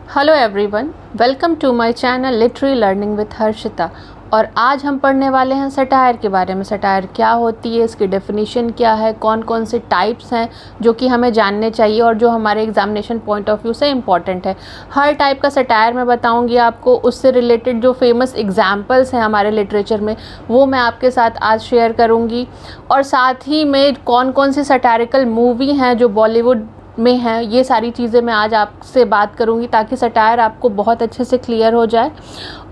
Hello everyone, welcome to my channel literary learning with Harshita. और आज हम पढ़ने वाले हैं सटायर के बारे में। सटायर क्या होती है, इसकी डेफिनेशन क्या है, कौन कौन से टाइप्स हैं जो कि हमें जानने चाहिए और जो हमारे एग्जामिनेशन पॉइंट ऑफ व्यू से इम्पॉर्टेंट है। हर टाइप का सटायर मैं बताऊंगी आपको, उससे रिलेटेड जो फेमस एग्जाम्पल्स हैं हमारे लिटरेचर में वो मैं आपके साथ आज शेयर करूँगी। और साथ ही में कौन कौन सी सटायरिकल मूवी हैं जो बॉलीवुड में है, ये सारी चीज़ें मैं आज आपसे बात करूंगी ताकि सटायर आपको बहुत अच्छे से क्लियर हो जाए।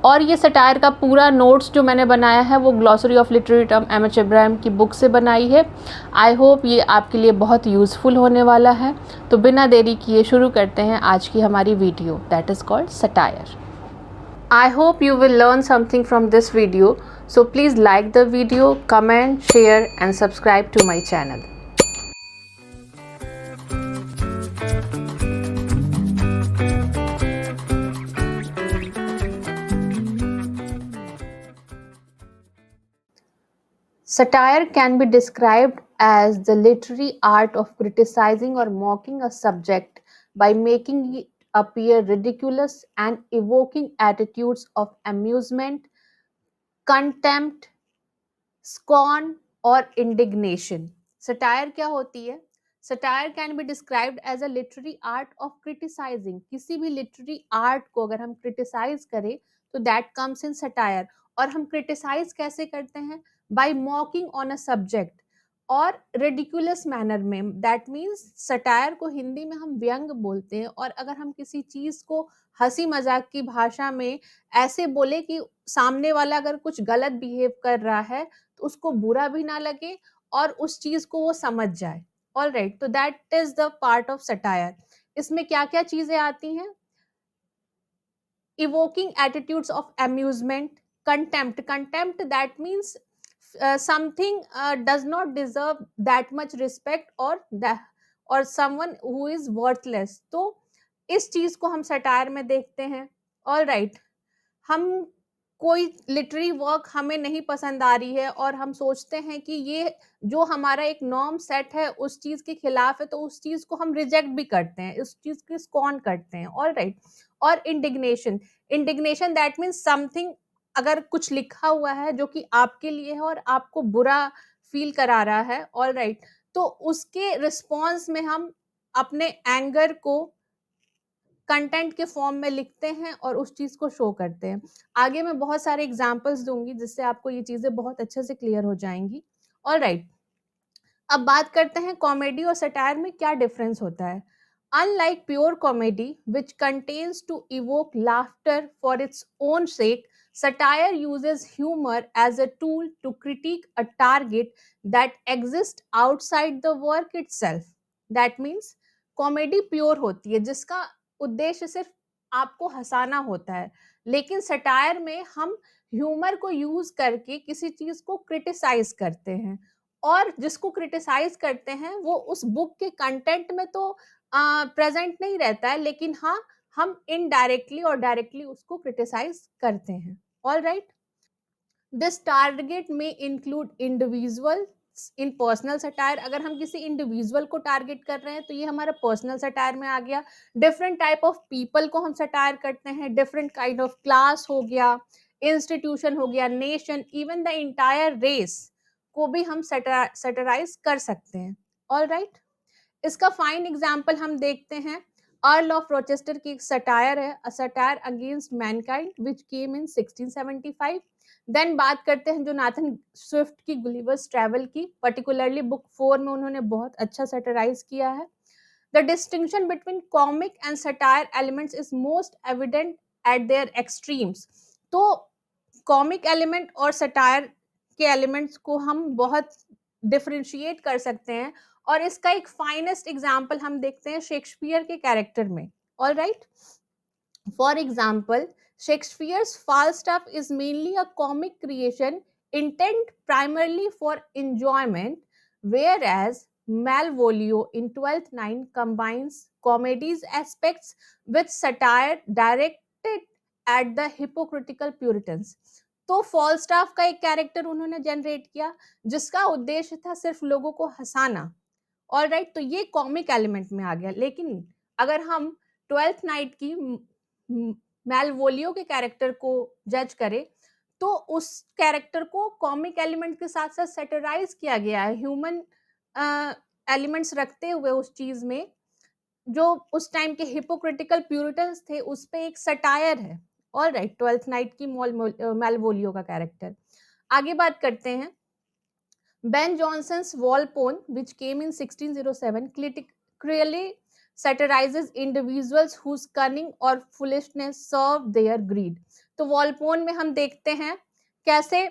और ये सटायर का पूरा नोट्स जो मैंने बनाया है वो glossary of literary term M H. Ibrahim की बुक से बनाई है। आई होप ये आपके लिए बहुत यूज़फुल होने वाला है। तो बिना देरी किए शुरू करते हैं आज की हमारी video that is called satire. I hope you will learn something from this video, so please like the video, comment, share and subscribe to my channel. Satire can be described as the literary art of criticizing or mocking a subject by making it appear ridiculous and evoking attitudes of amusement, contempt, scorn or indignation. Satire क्या होती है? Satire can be described as a literary art of criticizing. किसी भी literary art को अगर हम criticize करें तो that comes in satire. और हम criticize कैसे करते हैं? By mocking on a subject और ridiculous manner में. That means satire को हिंदी में हम व्यंग बोलते हैं। और अगर हम किसी चीज को हंसी मजाक की भाषा में ऐसे बोले कि सामने वाला अगर कुछ गलत बिहेव कर रहा है तो उसको बुरा भी ना लगे और उस चीज को वो समझ जाए। ऑल राइट, तो that is the part of satire. इसमें क्या क्या चीजें आती हैं? Evoking attitudes of amusement, contempt that means something does not deserve that much respect और समवन हु इज वर्थलेस। तो इस चीज को हम सटायर में देखते हैं। ऑल राइट, हम कोई लिटरेरी वर्क हमें नहीं पसंद आ रही है और हम सोचते हैं कि ये जो हमारा एक नॉर्म सेट है उस चीज के खिलाफ है, तो उस चीज को हम रिजेक्ट भी करते हैं, उस चीज को स्कॉन करते हैं। ऑल राइट, और इंडिग्नेशन दैट मीन्स समथिंग, अगर कुछ लिखा हुआ है जो कि आपके लिए है और आपको बुरा फील करा रहा है, ऑल राइट, तो उसके रिस्पॉन्स में हम अपने एंगर को कंटेंट के फॉर्म में लिखते हैं और उस चीज को शो करते हैं। आगे मैं बहुत सारे एग्जांपल्स दूंगी जिससे आपको ये चीजें बहुत अच्छे से क्लियर हो जाएंगी। ऑल राइट, अब बात करते हैं कॉमेडी और सटायर में क्या डिफरेंस होता है। Unlike pure comedy which contains two evoke laughter for its own sec, satire uses humor as a tool to critique a target that exists outside the work itself. That means comedy pure होती है जिसका उद्देश्य सिर्फ आपको हंसाना होता है, लेकिन satire में हम ह्यूमर को यूज करके किसी चीज को क्रिटिसाइज करते हैं। और जिसको क्रिटिसाइज करते हैं वो उस बुक के कंटेंट में तो प्रेजेंट नहीं रहता है, लेकिन हाँ, हम इनडायरेक्टली और डायरेक्टली उसको क्रिटिसाइज करते हैं। ऑल राइट, दिस टारगेट में include individual in personal satire. अगर हम किसी इंडिविजुअल को टारगेट कर रहे हैं तो ये हमारा पर्सनल सटायर में आ गया। डिफरेंट टाइप ऑफ पीपल को हम सटायर करते हैं, डिफरेंट काइंड ऑफ क्लास हो गया, इंस्टीट्यूशन हो गया, nation, even the entire race को भी हम सटराइज कर सकते हैं। ऑल राइट, इसका फाइन एग्जाम्पल हम देखते हैं। अर्ल ऑफ रोचेस्टर की एक सटायर है, a satire against mankind which came in 1675। Then बात करते हैं जोनाथन स्विफ्ट की गुलिवर्स ट्रैवल की, पर्टिकुलरली बुक 4 में उन्होंने बहुत अच्छा सटराइज किया है। The distinction between comic and satire elements is most evident at their extremes. तो कॉमिक एलिमेंट और सटायर के एलिमेंट्स को हम बहुत डिफरेंशिएट कर सकते हैं। और इसका एक फाइनेस्ट एग्जाम्पल हम देखते हैं शेक्सपियर के कैरेक्टर में। All right, for example Shakespeare's Falstaff is mainly a comic creation intent primarily for enjoyment, whereas Malvolio in Twelfth Night combines comedy's aspects with satire directed at the hypocritical Puritans. तो फॉलस्टाफ का एक character उन्होंने generate किया जिसका उद्देश्य था सिर्फ लोगों को हंसाना। ऑल राइट, तो ये कॉमिक एलिमेंट में आ गया। लेकिन अगर हम ट्वेल्थ नाइट की मैलवोलियो के कैरेक्टर को जज करें, तो उस कैरेक्टर को कॉमिक एलिमेंट के साथ साथ सेटराइज किया गया है, ह्यूमन एलिमेंट्स रखते हुए उस चीज में। जो उस टाइम के हिपोक्रिटिकल प्यूरिटन्स थे, उस पे एक सटायर है। ऑल राइट, ट्वेल्थ नाइट की मैलवोलियो का कैरेक्टर। आगे बात करते हैं। Ben Jonson's Walpole, which came in 1607, clearly satirizes individuals whose cunning or foolishness serve their greed. तो वॉलपोन में हम देखते हैं कैसे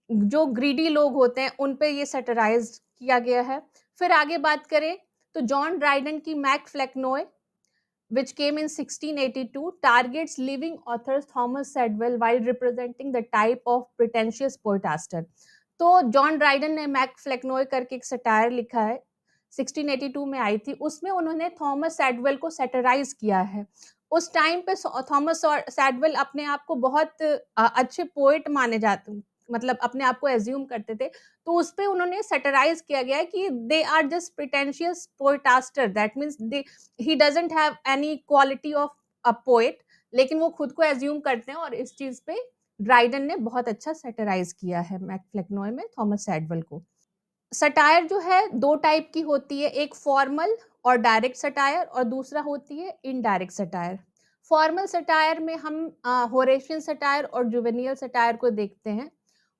जो ग्रीडी लोग होते हैं उन पे ये सैटिराइज किया गया है। फिर आगे बात करें तो जॉन ड्राइडन की Mac फ्लेक्नोय, which came in 1682, targets living authors Thomas Sadwell while representing the type of pretentious poetaster. तो जॉन ड्राइडन ने मैक फ्लेक्नोय करके एक सटायर लिखा है, 1682 में आई थी। उसमें उन्होंने थॉमस सैडवेल को सैटराइज किया है। उस टाइम पे थॉमस सैडवेल अपने आप को बहुत अच्छे पोएट माने जाते, मतलब अपने आप को एज्यूम करते थे। तो उस पे उन्होंने सैटराइज किया गया है कि they are just pretentious poetaster, that means they he doesn't have any quality of a poet, लेकिन वो खुद को एज्यूम करते हैं। और इस चीज पे ड्राइडन ने बहुत अच्छा सैटराइज किया है मैक फ्लेक्नोय में थॉमस सैडवेल को। सटायर जो है दो टाइप की होती है, एक फॉर्मल और डायरेक्ट सटायर, और दूसरा होती है इनडायरेक्ट सटायर। फॉर्मल सटायर में हम होरेशियन सटायर और जुवेनियल सटायर को देखते हैं।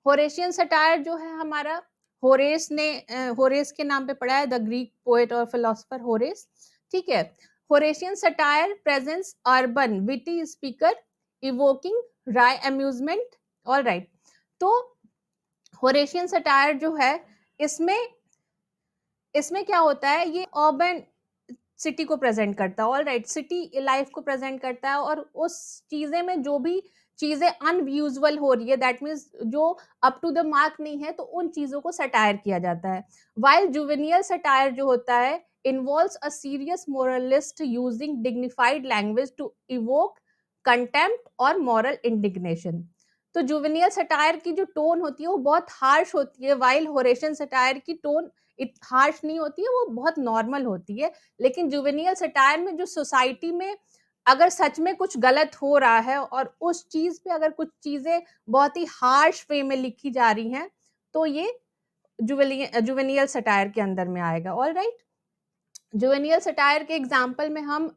होरेशियन सटायर जो है हमारा, होरेस ने होरेस के नाम पे पढ़ा है, द ग्रीक पोएट और फिलोसोफर होरेस, ठीक है। Horatian satire presents urban witty speaker evoking wry amusement. All right, तो होरेशियन सटायर जो है इसमें इसमें क्या होता है, ये अर्बन सिटी को प्रेजेंट करता है। ऑल राइट, सिटी लाइफ को प्रेजेंट करता है, और उस चीजें में जो भी चीजें अनयूजुअल हो रही है, दैट मीन्स जो अप टू द मार्क नहीं है, तो उन चीजों को सटायर किया जाता है। वाइल जुवेनियल सटायर जो होता है involves a serious moralist using dignified language to evoke contempt और मॉरल इंडिग्नेशन। तो जुवेनियल सटायर की जो टोन होती है वो बहुत हार्श होती है, वाइल होरेशियन सटायर की टोन हार्श नहीं होती है, वो बहुत नॉर्मल होती है। लेकिन जुवेनियल सटायर में जो सोसाइटी में अगर सच में कुछ गलत हो रहा है और उस चीज पे अगर कुछ चीजें बहुत ही हार्श वे में लिखी जा रही हैं, तो ये जुवेनियल सटायर के अंदर में आएगा। ऑल राइट, जुवेनियल सटायर के एग्जाम्पल में हम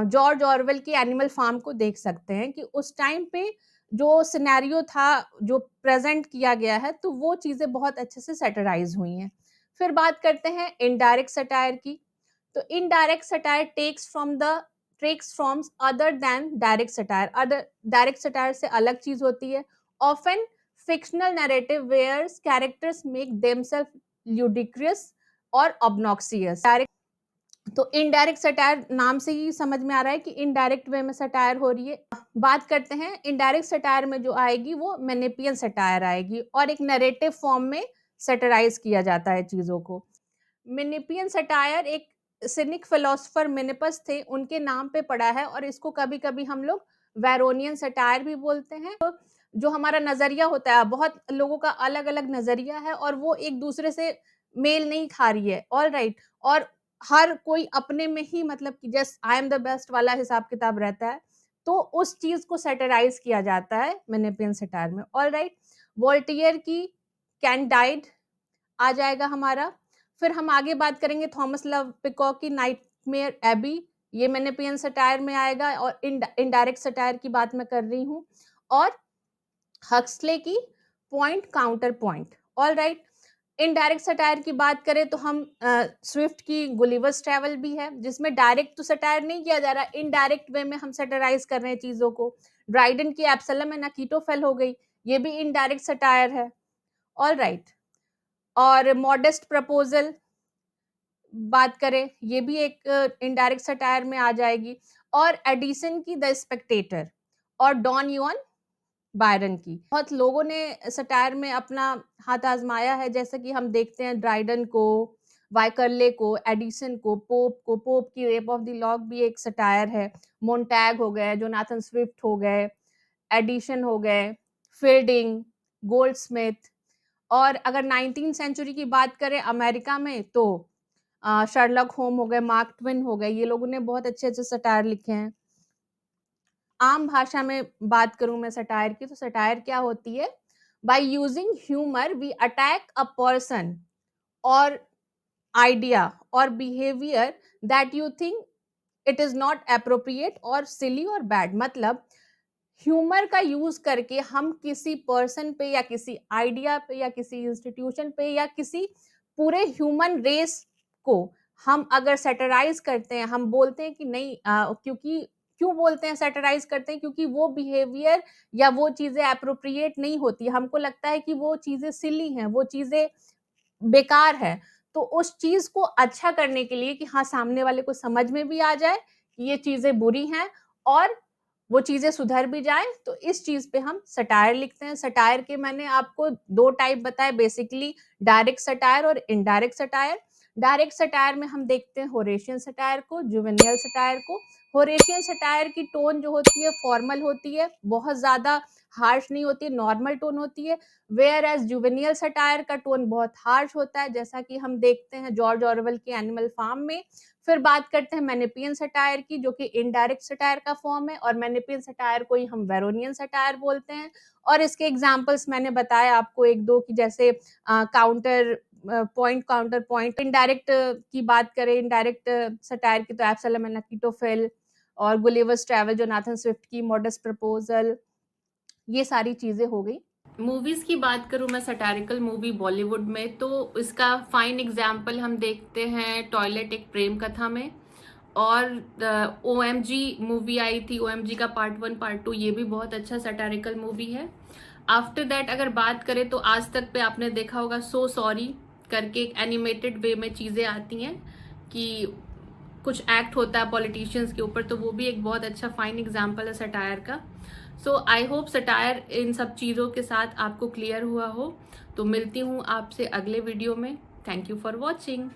जॉर्ज ऑरवेल की एनिमल फार्म को देख सकते हैं कि उस टाइम पे जो सिनेरियो था, जो प्रेजेंट किया गया है, तो वो चीजें बहुत अच्छे से सैटराइज हुई हैं। फिर बात करते हैं इनडायरेक्ट सटायर की। तो indirect satire takes forms other than direct satire. Other direct satire से अलग चीज होती है। Often fictional narrative where characters make themselves ludicrous और ऑब्नॉक्सियस। तो इनडायरेक्ट सटायर नाम से ही समझ में आ रहा है कि इनडायरेक्ट वे में सटायर हो रही है। बात करते हैं इनडायरेक्ट सटायर में जो आएगी वो मेनिपियन सटायर आएगी, और एक नैरेटिव फॉर्म में सैटराइज किया जाता है चीजों को। मिनिपियन सटायर एक सिनिक फिलोसोफर मिनिपस थे, उनके नाम पे पड़ा है, और इसको कभी कभी हम लोग वेरोनियन सटायर भी बोलते हैं। तो जो हमारा नजरिया होता है, बहुत लोगों का अलग अलग नजरिया है और वो एक दूसरे से मेल नहीं खा रही है। ऑल राइट, और हर कोई अपने में ही, मतलब कि just I am the best वाला हिसाब किताब रहता है, तो उस चीज को सैटराइज किया जाता है मिनिपियन सटायर में। ऑल राइट, वोल्टियर की कैंडाइड आ जाएगा हमारा। फिर हम आगे बात करेंगे थॉमस लव पिकॉक की नाइटमेयर एबी, ये मेनिपियन सटायर में आएगा, और इनडायरेक्ट सटायर की बात मैं कर रही हूँ। और हक्सले की point counter point. All right, indirect satire की बात करें तो हम स्विफ्ट की गुलिवर्स ट्रैवल भी है, जिसमें डायरेक्ट तो सटायर नहीं किया जा रहा, इनडायरेक्ट वे में हम सटाराइज कर रहे हैं चीजों को। ड्राइडन की एब्सलम एंड अकीटोफेल हो गई, ये भी इनडायरेक्ट सटायर है। ऑल राइट, और मॉडेस्ट प्रपोजल बात करें, ये भी एक इनडायरेक्ट सटायर में आ जाएगी। और एडिसन की द स्पेक्टेटर, और डॉन युआन बायरन की। बहुत लोगों ने सटायर में अपना हाथ आजमाया है, जैसे कि हम देखते हैं ड्राइडन को, वाइकरले को, एडिसन को, पोप की रेप ऑफ द लॉक भी एक सटायर है। मोन्टैग हो गए, जोनाथन स्विफ्ट हो गए, एडिशन हो गए, फील्डिंग, गोल्डस्मिथ। और अगर 19th सेंचुरी की बात करें अमेरिका में, तो शर्लक होम हो गए, मार्क ट्वेन हो गए, ये लोगों ने बहुत अच्छे अच्छे सटायर लिखे हैं। आम भाषा में बात करूं मैं सटायर की, तो सटायर क्या होती है? By using humour we attack a person और आइडिया और behaviour that you think it is not appropriate और सिली और बैड। मतलब ह्यूमर का यूज करके हम किसी पर्सन पे या किसी आइडिया पे या किसी इंस्टीट्यूशन पे या किसी पूरे ह्यूमन रेस को हम अगर सेटराइज करते हैं, हम बोलते हैं कि नहीं, क्योंकि क्यों बोलते हैं सेटराइज करते हैं? क्योंकि वो बिहेवियर या वो चीजें अप्रोप्रिएट नहीं होती, हमको लगता है कि वो चीजें सिली हैं, वो चीजें बेकार है। तो उस चीज को अच्छा करने के लिए कि हाँ, सामने वाले को समझ में भी आ जाए कि ये चीजें बुरी हैं और वो चीजें सुधर भी जाए, तो इस चीज पे हम सटायर लिखते हैं। सटायर के मैंने आपको दो टाइप बताए बेसिकली, डायरेक्ट सटायर और इनडायरेक्ट सटायर। डायरेक्ट सटायर में हम देखते हैं होरेशियन सटायर को, जुवेनियल सटायर को। होरेशियन सटायर की टोन जो होती है फॉर्मल होती है, बहुत ज्यादा हार्श नहीं होती है, नॉर्मल टोन होती है। वेयर एज जुवेनियल सटायर का टोन बहुत हार्श होता है, जैसा कि हम देखते हैं जॉर्ज ऑरवेल के एनिमल फार्म में। फिर बात करते हैं मैनिपियन सटायर की, जो कि इनडायरेक्ट सटायर का फॉर्म है, और मैनिपियन सटायर को ही हम वेरोनियन सटायर बोलते हैं। और इसके एग्जांपल्स मैंने बताया आपको एक दो, की जैसे counter point, counter point. Indirect की बात करें, इनडायरेक्ट सटायर की, तो एब्सलम एंड अकीटोफेल और गुलिवर्स ट्रैवल जोनाथन स्विफ्ट की, मॉडस्ट प्रपोजल, ये सारी चीजें हो गई। मूवीज की बात करूं मैं, सटारिकल मूवी बॉलीवुड में, तो इसका फाइन एग्जाम्पल हम देखते हैं टॉयलेट एक प्रेम कथा में, और OMG मूवी आई थी, OMG का पार्ट 1 पार्ट 2, ये भी बहुत अच्छा सटारिकल मूवी है। आफ्टर दैट अगर बात करें तो आज तक पे आपने देखा होगा सो सॉरी करके, एक एनिमेटेड वे में चीजें आती हैं कि कुछ एक्ट होता है पॉलिटिशियंस के ऊपर, तो वो भी एक बहुत अच्छा फाइन एग्जाम्पल है सटायर का। सो आई होप सटायर इन सब चीज़ों के साथ आपको क्लियर हुआ हो। तो मिलती हूँ आपसे अगले वीडियो में। Thank you for watching.